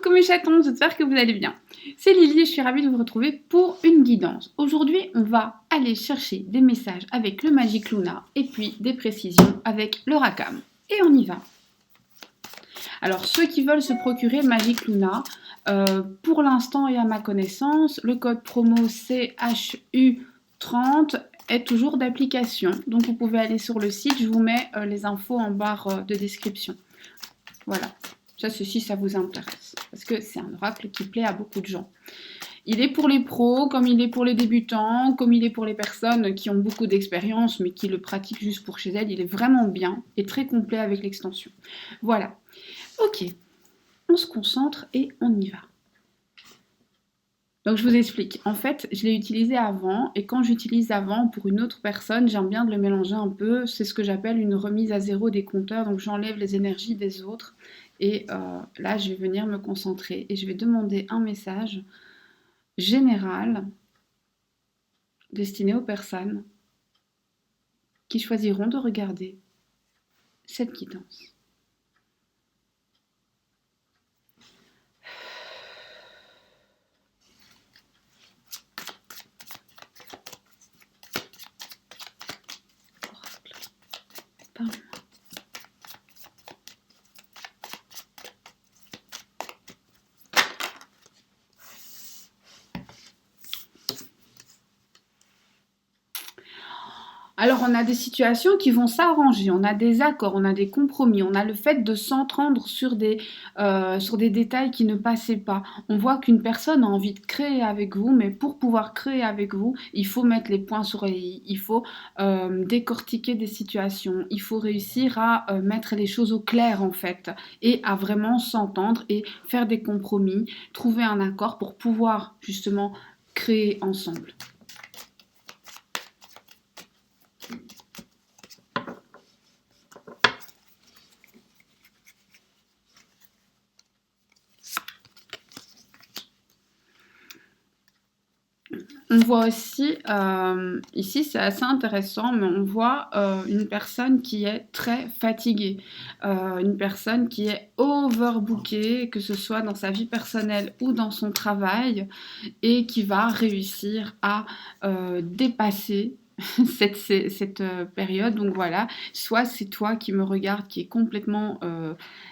Coucou mes chatons, j'espère que vous allez bien. C'est Lily et je suis ravie de vous retrouver pour une guidance. Aujourd'hui, on va aller chercher des messages avec le Magic Luna et puis des précisions avec le Rakam. Et on y va. Alors, ceux qui veulent se procurer Magic Luna, pour l'instant et à ma connaissance, le code promo CHU30 est toujours d'application. Donc, vous pouvez aller sur le site, je vous mets les infos en barre de description. Voilà. Ça, ceci, ça vous intéresse. Parce que c'est un oracle qui plaît à beaucoup de gens. Il est pour les pros, comme il est pour les débutants, comme il est pour les personnes qui ont beaucoup d'expérience, mais qui le pratiquent juste pour chez elles. Il est vraiment bien et très complet avec l'extension. Voilà. Ok. On se concentre et on y va. Donc, je vous explique. En fait, je l'ai utilisé avant, et quand j'utilise avant pour une autre personne, j'aime bien de le mélanger un peu. C'est ce que j'appelle une remise à zéro des compteurs. Donc, j'enlève les énergies des autres. Et là, je vais venir me concentrer et je vais demander un message général destiné aux personnes qui choisiront de regarder cette guidance. Oracle, parle-moi. Alors, on a des situations qui vont s'arranger, on a des accords, on a des compromis, on a le fait de s'entendre sur des détails qui ne passaient pas. On voit qu'une personne a envie de créer avec vous, mais pour pouvoir créer avec vous, il faut mettre les points sur les i, il faut décortiquer des situations, il faut réussir à mettre les choses au clair en fait, et à vraiment s'entendre et faire des compromis, trouver un accord pour pouvoir justement créer ensemble. On voit aussi, ici c'est assez intéressant, mais on voit une personne qui est très fatiguée, une personne qui est overbookée, que ce soit dans sa vie personnelle ou dans son travail, et qui va réussir à dépasser cette période. Donc voilà, soit c'est toi qui me regardes qui est complètement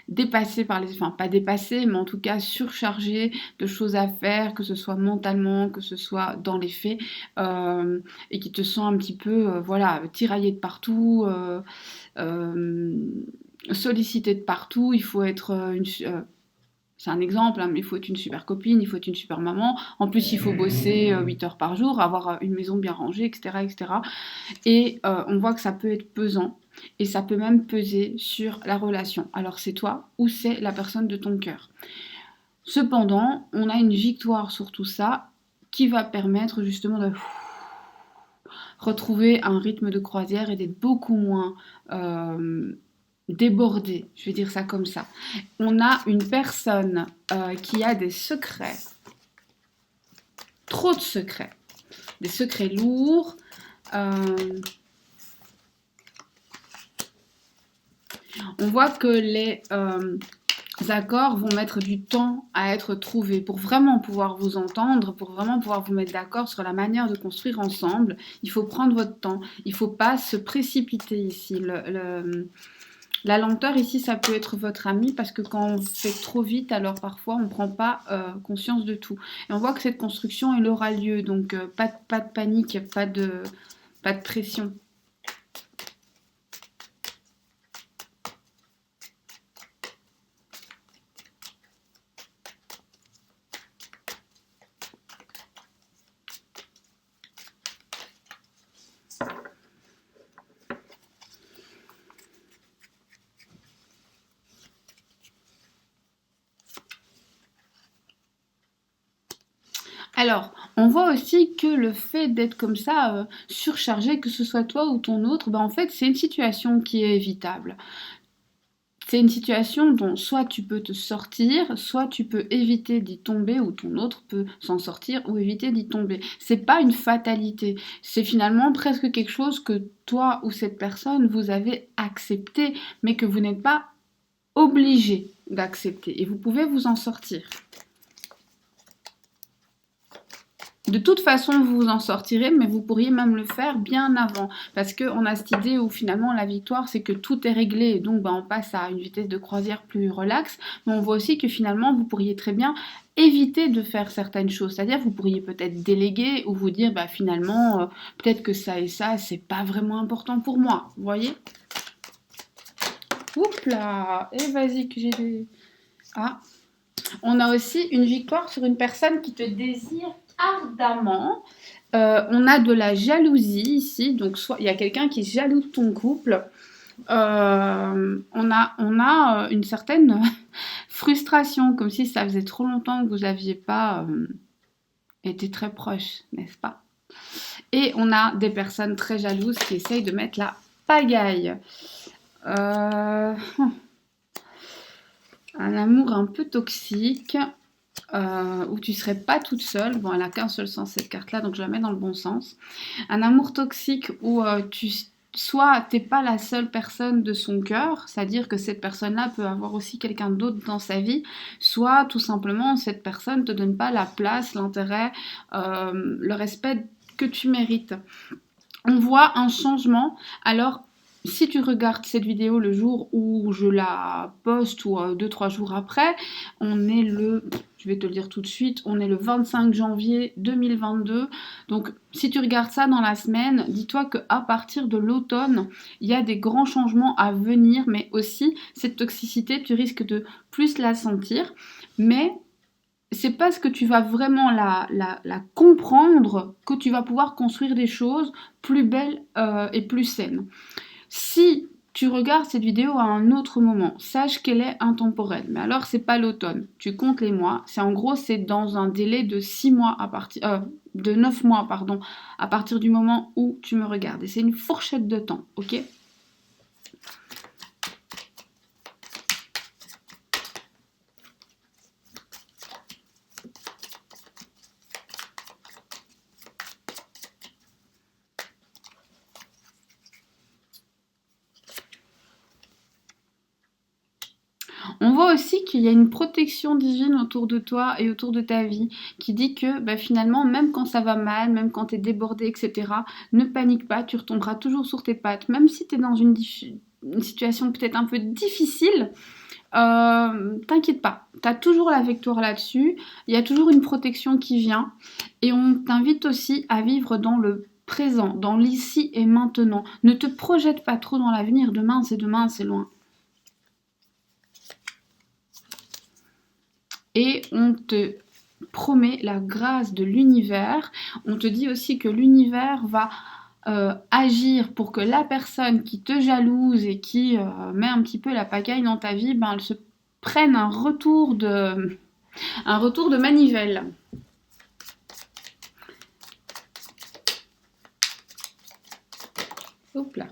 dépassé par les... Enfin, pas dépassé, mais en tout cas surchargé de choses à faire, que ce soit mentalement, que ce soit dans les faits, et qui te sent un petit peu, voilà, tiraillé de partout, sollicité de partout. Il faut être c'est un exemple, hein, mais il faut être une super copine, il faut être une super maman. En plus, il faut bosser 8 heures par jour, avoir une maison bien rangée, etc. etc. Et on voit que ça peut être pesant. Et ça peut même peser sur la relation. Alors c'est toi ou c'est la personne de ton cœur. Cependant, on a une victoire sur tout ça qui va permettre justement de retrouver un rythme de croisière et d'être beaucoup moins débordé, je vais dire ça comme ça. On a une personne qui a des secrets, trop de secrets, des secrets lourds. On voit que les accords vont mettre du temps à être trouvés pour vraiment pouvoir vous entendre, pour vraiment pouvoir vous mettre d'accord sur la manière de construire ensemble. Il faut prendre votre temps, il ne faut pas se précipiter ici. La lenteur ici, ça peut être votre ami parce que quand on fait trop vite, alors parfois on ne prend pas conscience de tout. Et on voit que cette construction, elle aura lieu, donc pas de panique, pas de pression. Alors, on voit aussi que le fait d'être comme ça, surchargé, que ce soit toi ou ton autre, ben en fait, c'est une situation qui est évitable. C'est une situation dont soit tu peux te sortir, soit tu peux éviter d'y tomber, ou ton autre peut s'en sortir ou éviter d'y tomber. C'est pas une fatalité, c'est finalement presque quelque chose que toi ou cette personne vous avez accepté, mais que vous n'êtes pas obligé. d'accepter et vous pouvez vous en sortir. De toute façon, vous vous en sortirez, mais vous pourriez même le faire bien avant. Parce qu'on a cette idée où finalement la victoire, c'est que tout est réglé. Et donc, on passe à une vitesse de croisière plus relaxe. Mais on voit aussi que finalement, vous pourriez très bien éviter de faire certaines choses. C'est-à-dire, vous pourriez peut-être déléguer ou vous dire, finalement, peut-être que ça et ça, c'est pas vraiment important pour moi. Vous voyez? Oups là! Et vas-y que j'ai des... Ah! On a aussi une victoire sur une personne qui te désire ardemment. On a de la jalousie ici, donc soit il y a quelqu'un qui est jaloux de ton couple. On a une certaine frustration, comme si ça faisait trop longtemps que vous n'aviez pas été très proches, n'est-ce pas? Et on a des personnes très jalouses qui essayent de mettre la pagaille. Un amour un peu toxique. Où tu serais pas toute seule. Bon, elle a qu'un seul sens cette carte-là, donc je la mets dans le bon sens. Un amour toxique où soit t'es pas la seule personne de son cœur, c'est-à-dire que cette personne-là peut avoir aussi quelqu'un d'autre dans sa vie, soit tout simplement cette personne te donne pas la place, l'intérêt, le respect que tu mérites. On voit un changement. Alors, si tu regardes cette vidéo le jour où je la poste ou 2-3 jours après, on est je vais te le dire tout de suite, on est le 25 janvier 2022. Donc, si tu regardes ça dans la semaine, dis-toi qu'à partir de l'automne, il y a des grands changements à venir, mais aussi cette toxicité, tu risques de plus la sentir. Mais c'est parce que tu vas vraiment la comprendre que tu vas pouvoir construire des choses plus belles et plus saines. Si tu regardes cette vidéo à un autre moment, sache qu'elle est intemporelle. Mais alors, c'est pas l'automne. Tu comptes les mois. C'est dans un délai de 6 mois de 9 mois, pardon, à partir du moment où tu me regardes. Et c'est une fourchette de temps, ok? On voit aussi qu'il y a une protection divine autour de toi et autour de ta vie qui dit que finalement, même quand ça va mal, même quand tu es débordé, etc., ne panique pas, tu retomberas toujours sur tes pattes. Même si tu es dans une situation peut-être un peu difficile, t'inquiète pas, tu as toujours la victoire là-dessus, il y a toujours une protection qui vient et on t'invite aussi à vivre dans le présent, dans l'ici et maintenant. Ne te projette pas trop dans l'avenir, demain, c'est loin. Et on te promet la grâce de l'univers. On te dit aussi que l'univers va agir pour que la personne qui te jalouse et qui met un petit peu la pagaille dans ta vie, elle se prenne un retour de manivelle. Hop là,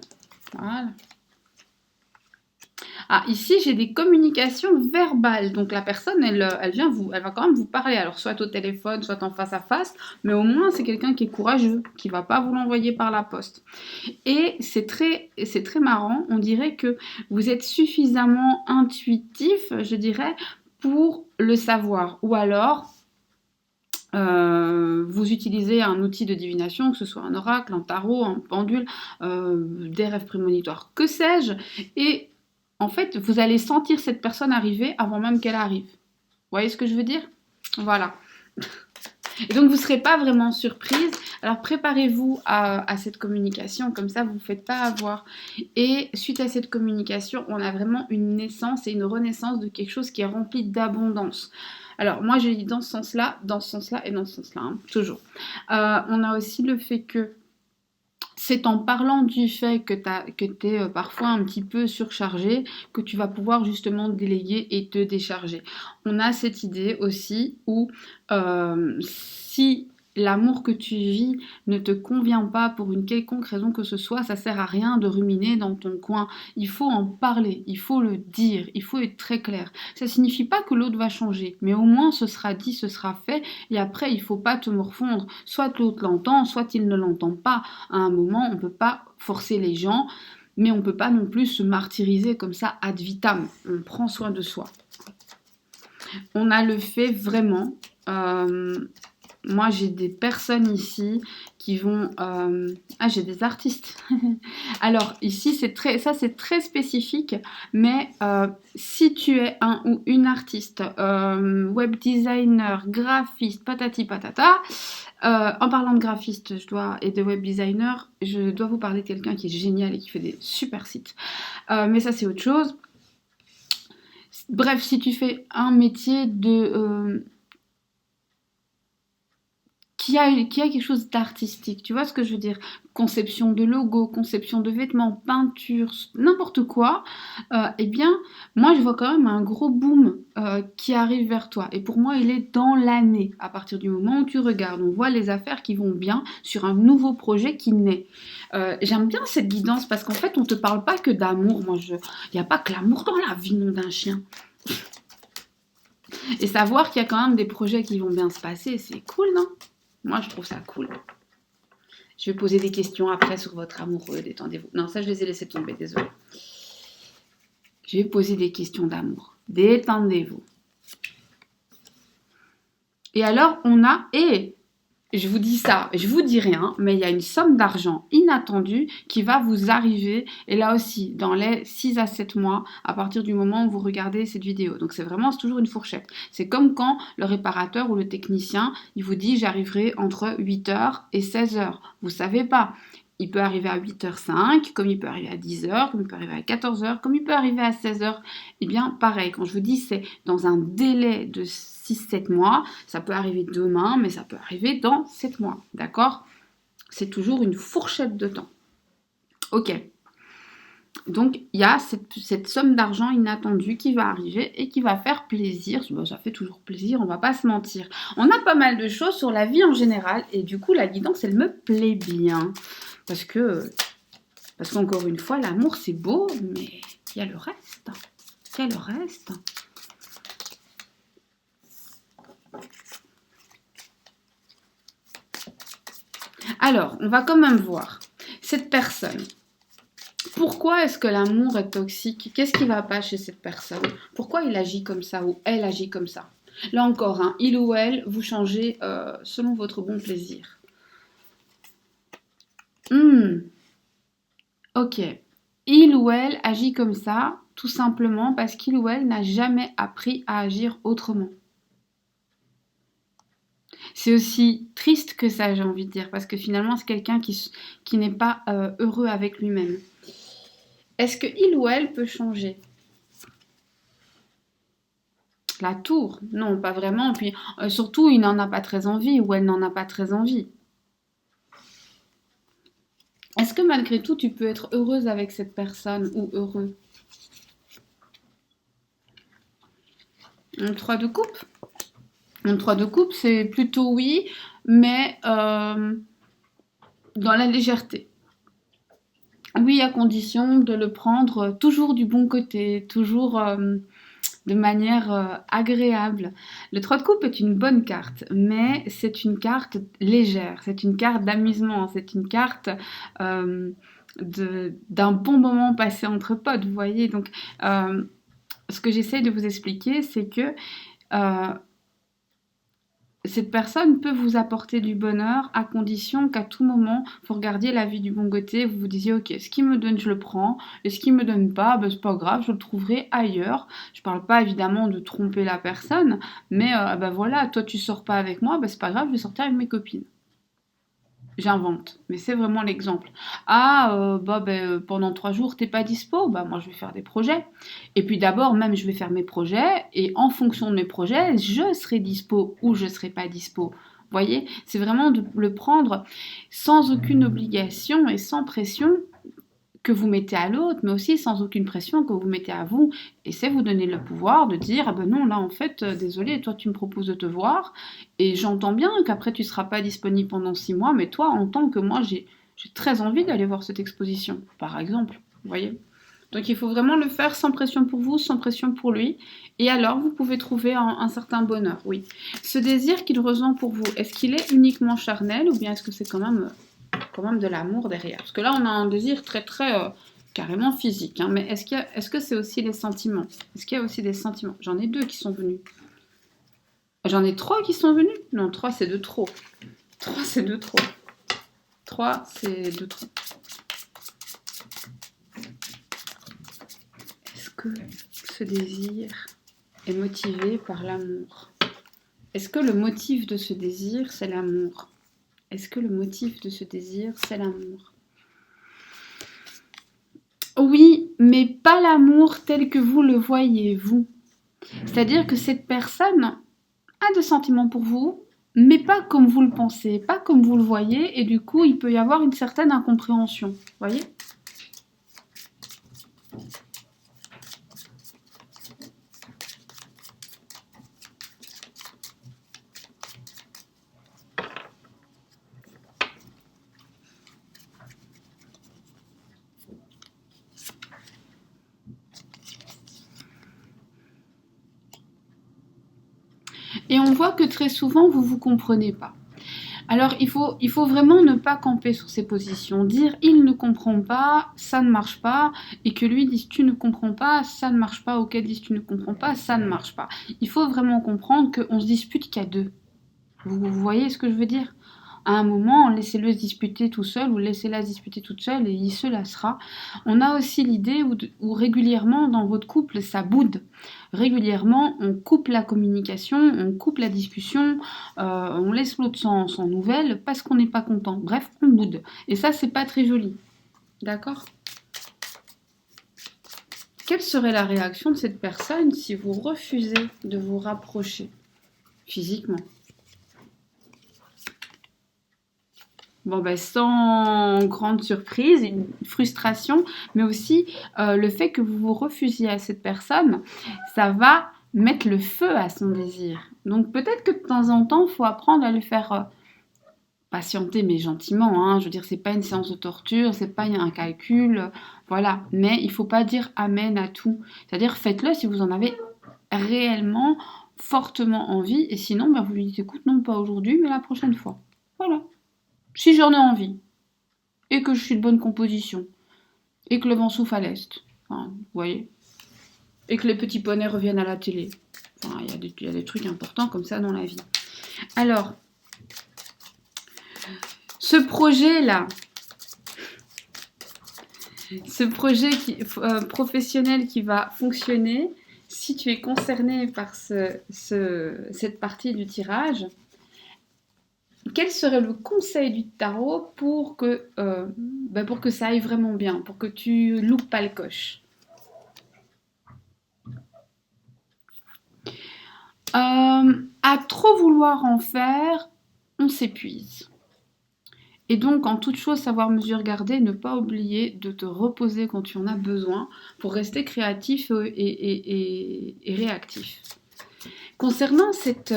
voilà. Ah, ici, j'ai des communications verbales. Donc, la personne, elle va quand même vous parler. Alors, soit au téléphone, soit en face à face. Mais au moins, c'est quelqu'un qui est courageux, qui ne va pas vous l'envoyer par la poste. Et c'est très marrant. On dirait que vous êtes suffisamment intuitif, je dirais, pour le savoir. Ou alors, vous utilisez un outil de divination, que ce soit un oracle, un tarot, un pendule, des rêves prémonitoires, que sais-je. Et en fait, vous allez sentir cette personne arriver avant même qu'elle arrive. Vous voyez ce que je veux dire? Voilà. Et donc, vous ne serez pas vraiment surprise. Alors, préparez-vous à cette communication, comme ça, vous ne vous faites pas avoir. Et suite à cette communication, on a vraiment une naissance et une renaissance de quelque chose qui est rempli d'abondance. Alors, moi, je dis dans ce sens-là et dans ce sens-là, hein, toujours. On a aussi le fait que c'est en parlant du fait que tu es parfois un petit peu surchargé que tu vas pouvoir justement déléguer et te décharger. On a cette idée aussi où si l'amour que tu vis ne te convient pas pour une quelconque raison que ce soit, ça sert à rien de ruminer dans ton coin. Il faut en parler, il faut le dire, il faut être très clair. Ça signifie pas que l'autre va changer, mais au moins ce sera dit, ce sera fait, et après il faut pas te morfondre. Soit l'autre l'entend, soit il ne l'entend pas. À un moment, on peut pas forcer les gens. mais on ne peut pas non plus se martyriser comme ça ad vitam. On prend soin de soi. On a le fait vraiment... moi, j'ai des personnes ici qui vont... Ah, j'ai des artistes. Alors, ici, c'est très spécifique, mais si tu es un ou une artiste, web designer, graphiste, patati patata, en parlant de graphiste et de web designer, je dois vous parler de quelqu'un qui est génial et qui fait des super sites. Mais ça, c'est autre chose. Bref, si tu fais un métier de... qui a quelque chose d'artistique, tu vois ce que je veux dire? Conception de logo, conception de vêtements, peinture, n'importe quoi, eh bien, moi je vois quand même un gros boom qui arrive vers toi. Et pour moi, il est dans l'année. À partir du moment où tu regardes, on voit les affaires qui vont bien sur un nouveau projet qui naît. J'aime bien cette guidance parce qu'en fait, on te parle pas que d'amour. Il n'y a pas que l'amour dans la vie, nom d'un chien. Et savoir qu'il y a quand même des projets qui vont bien se passer, c'est cool, non? Moi, je trouve ça cool. Je vais poser des questions après sur votre amoureux, détendez-vous. Non, ça, je les ai laissés tomber, désolé. Je vais poser des questions d'amour. Détendez-vous. Et alors, on a... Et je vous dis ça, je vous dis rien, mais il y a une somme d'argent inattendue qui va vous arriver, et là aussi, dans les 6 à 7 mois, à partir du moment où vous regardez cette vidéo. Donc c'est toujours une fourchette. C'est comme quand le réparateur ou le technicien, il vous dit j'arriverai entre 8h et 16h. Vous savez pas. Il peut arriver à 8h05, comme il peut arriver à 10h, comme il peut arriver à 14h, comme il peut arriver à 16h. Eh bien, pareil, quand je vous dis c'est dans un délai de 6-7 mois, ça peut arriver demain, mais ça peut arriver dans 7 mois, d'accord? C'est toujours une fourchette de temps. Ok. Donc, il y a cette somme d'argent inattendue qui va arriver et qui va faire plaisir. Bon, ça fait toujours plaisir, on va pas se mentir. On a pas mal de choses sur la vie en général et du coup, la guidance, elle me plaît bien. Parce qu'encore une fois, l'amour, c'est beau, mais il y a le reste. Il y a le reste. Alors, on va quand même voir. Cette personne, pourquoi est-ce que l'amour est toxique? Qu'est-ce qui ne va pas chez cette personne? Pourquoi il agit comme ça ou elle agit comme ça? Là encore, hein, il ou elle, vous changez selon votre bon plaisir. Ok. Il ou elle agit comme ça, tout simplement parce qu'il ou elle n'a jamais appris à agir autrement. C'est aussi triste que ça, j'ai envie de dire, parce que finalement, c'est quelqu'un qui n'est pas heureux avec lui-même. Est-ce que il ou elle peut changer? La tour? Non, pas vraiment. Puis surtout, il n'en a pas très envie ou elle n'en a pas très envie. Est-ce que malgré tout, tu peux être heureuse avec cette personne ou heureux? Un 3 de coupe? Un 3 de coupe, c'est plutôt oui, mais dans la légèreté. Oui, à condition de le prendre toujours du bon côté, toujours de manière agréable. Le 3 de coupe est une bonne carte, mais c'est une carte légère, c'est une carte d'amusement, c'est une carte d'un bon moment passé entre potes, vous voyez. Donc, ce que j'essaie de vous expliquer, c'est que cette personne peut vous apporter du bonheur à condition qu'à tout moment, vous regardiez la vie du bon côté, vous vous disiez ok, ce qui me donne, je le prends, et ce qui me donne pas, ben, c'est pas grave, je le trouverai ailleurs. Je parle pas évidemment de tromper la personne, mais ben voilà, toi tu sors pas avec moi, ben c'est pas grave, je vais sortir avec mes copines. J'invente, mais c'est vraiment l'exemple. Ah, pendant 3 jours, t'es pas dispo? Bah, moi, je vais faire des projets. Et puis d'abord, même, je vais faire mes projets, et en fonction de mes projets, je serai dispo ou je serai pas dispo. Vous voyez? C'est vraiment de le prendre sans aucune obligation et sans pression que vous mettez à l'autre, mais aussi sans aucune pression que vous mettez à vous. Et c'est vous donner le pouvoir de dire, ah ben non, là en fait, désolé, toi tu me proposes de te voir, et j'entends bien qu'après tu ne seras pas disponible pendant 6 mois, mais toi, en tant que moi, j'ai très envie d'aller voir cette exposition, par exemple, vous voyez. Donc il faut vraiment le faire sans pression pour vous, sans pression pour lui, et alors vous pouvez trouver un certain bonheur, oui. Ce désir qu'il ressent pour vous, est-ce qu'il est uniquement charnel, ou bien est-ce que c'est quand même de l'amour derrière? Parce que là, on a un désir très carrément physique, hein. Mais est-ce que c'est aussi les sentiments? Est-ce qu'il y a aussi des sentiments? J'en ai deux qui sont venus. J'en ai trois qui sont venus? Non, trois, c'est de trop. Trois, c'est de trop. Trois, c'est de trop. Est-ce que ce désir est motivé par l'amour? Est-ce que le motif de ce désir, c'est l'amour? Est-ce que le motif de ce désir, c'est l'amour? Oui, mais pas l'amour tel que vous le voyez, vous. C'est-à-dire que cette personne a des sentiments pour vous, mais pas comme vous le pensez, pas comme vous le voyez, et du coup, il peut y avoir une certaine incompréhension. Vous voyez? Et on voit que très souvent, vous ne vous comprenez pas. Alors, il faut vraiment ne pas camper sur ses positions. Dire il ne comprend pas, ça ne marche pas, et que lui dise tu ne comprends pas, ça ne marche pas, ou qu'elle dise tu ne comprends pas, ça ne marche pas. Il faut vraiment comprendre qu'on se dispute qu'à deux. Vous voyez ce que je veux dire? À un moment, laissez-le se disputer tout seul ou laissez-la se disputer toute seule et il se lassera. On a aussi l'idée où régulièrement dans votre couple ça boude. Régulièrement, on coupe la communication, on coupe la discussion, on laisse l'autre sans nouvelles parce qu'on n'est pas content. Bref, on boude. Et ça, c'est pas très joli. D'accord? Quelle serait la réaction de cette personne si vous refusez de vous rapprocher physiquement? Bon, ben, sans grande surprise, une frustration, mais aussi le fait que vous vous refusiez à cette personne, ça va mettre le feu à son désir. Donc peut-être que de temps en temps, il faut apprendre à le faire patienter, mais gentiment, hein. Je veux dire, c'est pas une séance de torture, c'est pas un calcul, voilà. Mais il faut pas dire amen à tout. C'est-à-dire, faites-le si vous en avez réellement, fortement envie, et sinon, ben, vous lui dites, écoute, non, pas aujourd'hui, mais la prochaine fois. Voilà. Si j'en ai envie, et que je suis de bonne composition, et que le vent souffle à l'est, enfin, vous voyez, et que les petits poneys reviennent à la télé. Enfin, il y a des trucs importants comme ça dans la vie. Alors, ce projet-là, ce projet professionnel qui va fonctionner, si tu es concerné par cette partie du tirage, quel serait le conseil du tarot pour que ça aille vraiment bien, pour que tu loupes pas le coche? À trop vouloir en faire, on s'épuise. Et donc, en toute chose, savoir mesure garder, ne pas oublier de te reposer quand tu en as besoin pour rester créatif et réactif. Concernant cette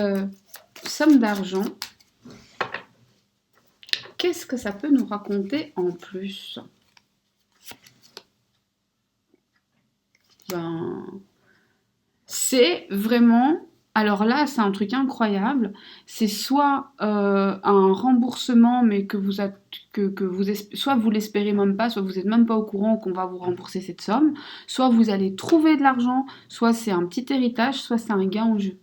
somme d'argent, qu'est-ce que ça peut nous raconter en plus? Ben, c'est vraiment... Alors là, c'est un truc incroyable. C'est soit un remboursement, mais soit vous l'espérez même pas, soit vous n'êtes même pas au courant qu'on va vous rembourser cette somme, soit vous allez trouver de l'argent, soit c'est un petit héritage, soit c'est un gain en jeu.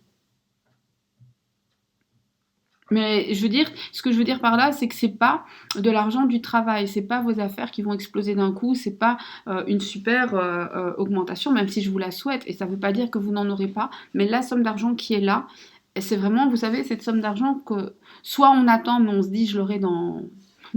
Mais je veux dire, ce que je veux dire par là, c'est que c'est pas de l'argent du travail, c'est pas vos affaires qui vont exploser d'un coup, c'est pas une super augmentation, même si je vous la souhaite, et ça veut pas dire que vous n'en aurez pas, mais la somme d'argent qui est là, et c'est vraiment, vous savez, cette somme d'argent que soit on attend, mais on se dit je l'aurai dans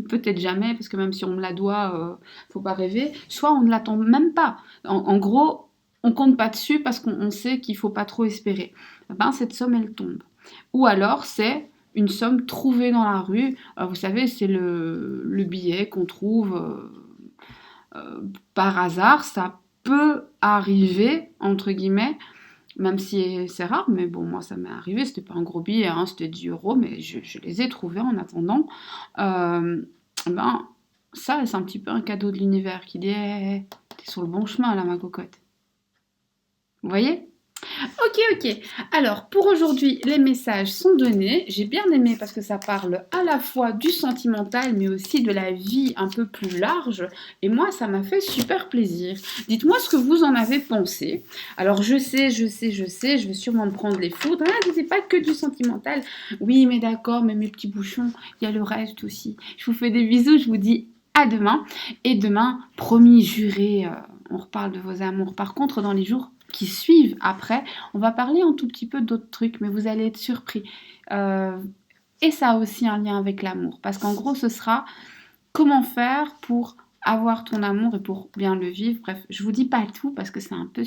peut-être jamais, parce que même si on me la doit, faut pas rêver, soit on ne l'attend même pas. En gros, on compte pas dessus parce qu'on sait qu'il faut pas trop espérer. Eh ben, cette somme, elle tombe. Ou alors, c'est une somme trouvée dans la rue. Vous savez, c'est le billet qu'on trouve par hasard. Ça peut arriver, entre guillemets, même si c'est rare, mais bon, moi ça m'est arrivé, c'était pas un gros billet, hein, c'était 10 euros, mais je les ai trouvés en attendant. Ben, ça, c'est un petit peu un cadeau de l'univers qui dit hey, t'es sur le bon chemin là, ma cocotte. Vous voyez? Ok, ok. Alors, pour aujourd'hui, les messages sont donnés. J'ai bien aimé parce que ça parle à la fois du sentimental, mais aussi de la vie un peu plus large. Et moi, ça m'a fait super plaisir. Dites-moi ce que vous en avez pensé. Alors, je vais sûrement me prendre les foudres. Ah, c'est pas que du sentimental. Oui, mais d'accord, mais mes petits bouchons, il y a le reste aussi. Je vous fais des bisous, je vous dis à demain. Et demain, promis, juré, on reparle de vos amours. Par contre, dans les jours qui suivent après, on va parler un tout petit peu d'autres trucs, mais vous allez être surpris. Euh, et ça a aussi un lien avec l'amour, parce qu'en gros, ce sera comment faire pour avoir ton amour et pour bien le vivre. Bref, je vous dis pas tout parce que c'est un peu